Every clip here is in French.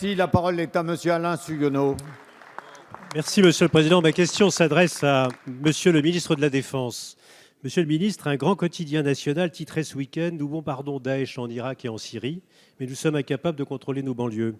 Merci. La parole est à monsieur Alain Suguenot. Merci, Monsieur le Président. Ma question s'adresse à Monsieur le ministre de la Défense. Monsieur le ministre, un grand quotidien national titrait ce week-end: nous bombardons Daesh en Irak et en Syrie, mais nous sommes incapables de contrôler nos banlieues.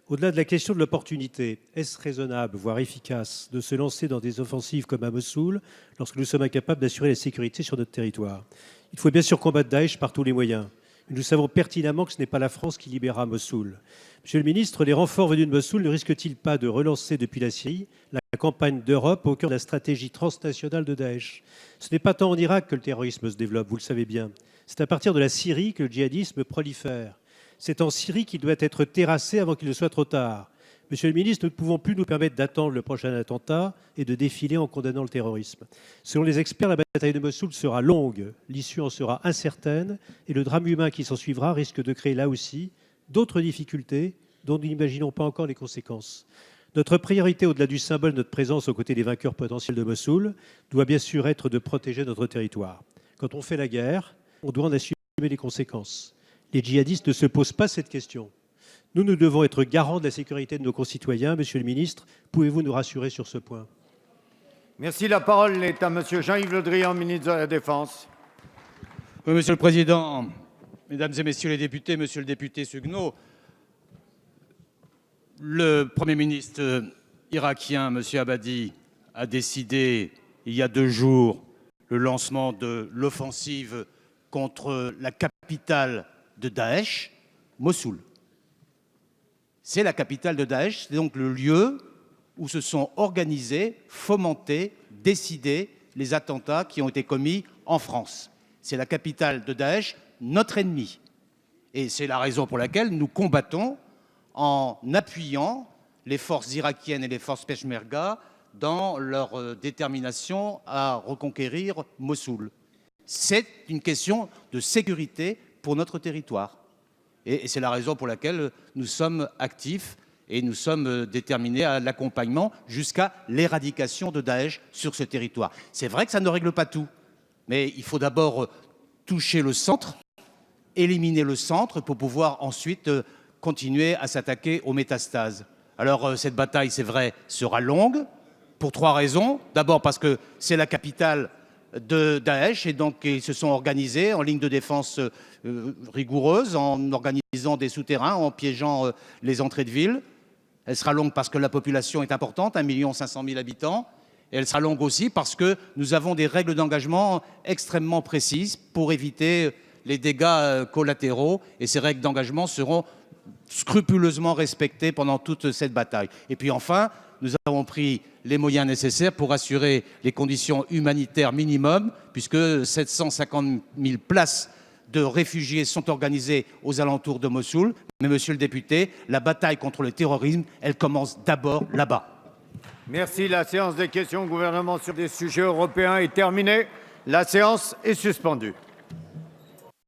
Au-delà de la question de l'opportunité, est-ce raisonnable, voire efficace, de se lancer dans des offensives comme à Mossoul lorsque nous sommes incapables d'assurer la sécurité sur notre territoire? Il faut bien sûr combattre Daesh par tous les moyens. Nous savons pertinemment que ce n'est pas la France qui libérera Mossoul. Monsieur le ministre, les renforts venus de Mossoul ne risquent-ils pas de relancer depuis la Syrie la campagne d'Europe au cœur de la stratégie transnationale de Daesh? Ce n'est pas tant en Irak que le terrorisme se développe, vous le savez bien. C'est à partir de la Syrie que le djihadisme prolifère. C'est en Syrie qu'il doit être terrassé avant qu'il ne soit trop tard. Monsieur le ministre, nous ne pouvons plus nous permettre d'attendre le prochain attentat et de défiler en condamnant le terrorisme. Selon les experts, la bataille de Mossoul sera longue, l'issue en sera incertaine et le drame humain qui s'en suivra risque de créer là aussi d'autres difficultés dont nous n'imaginons pas encore les conséquences. Notre priorité, au-delà du symbole de notre présence aux côtés des vainqueurs potentiels de Mossoul, doit bien sûr être de protéger notre territoire. Quand on fait la guerre, on doit en assumer les conséquences. Les djihadistes ne se posent pas cette question. Nous devons être garants de la sécurité de nos concitoyens. Monsieur le ministre, pouvez-vous nous rassurer sur ce point? Merci. La parole est à monsieur Jean-Yves Le Drian, ministre de la Défense. Oui, Monsieur le Président, Mesdames et Messieurs les députés, Monsieur le député Suguenot, le Premier ministre irakien, Monsieur Abadi, a décidé il y a 2 jours le lancement de l'offensive contre la capitale de Daesh, Mossoul. C'est la capitale de Daesh, c'est donc le lieu où se sont organisés, fomentés, décidés les attentats qui ont été commis en France. C'est la capitale de Daesh, notre ennemi. Et c'est la raison pour laquelle nous combattons en appuyant les forces irakiennes et les forces Peshmerga dans leur détermination à reconquérir Mossoul. C'est une question de sécurité pour notre territoire. Et c'est la raison pour laquelle nous sommes actifs et nous sommes déterminés à l'accompagnement jusqu'à l'éradication de Daesh sur ce territoire. C'est vrai que ça ne règle pas tout, mais il faut d'abord toucher le centre, éliminer le centre pour pouvoir ensuite continuer à s'attaquer aux métastases. Alors cette bataille, c'est vrai, sera longue pour 3 raisons. D'abord parce que c'est la capitale de Daesh et donc ils se sont organisés en ligne de défense rigoureuse, en organisant des souterrains, en piégeant les entrées de ville. Elle sera longue parce que la population est importante, 1 500 000 habitants. Et elle sera longue aussi parce que nous avons des règles d'engagement extrêmement précises pour éviter les dégâts collatéraux. Et ces règles d'engagement seront scrupuleusement respectées pendant toute cette bataille. Et puis enfin, nous avons pris les moyens nécessaires pour assurer les conditions humanitaires minimum, puisque 750 000 places de réfugiés sont organisées aux alentours de Mossoul. Mais monsieur le député, la bataille contre le terrorisme, elle commence d'abord là-bas. Merci. La séance des questions au gouvernement sur des sujets européens est terminée. La séance est suspendue.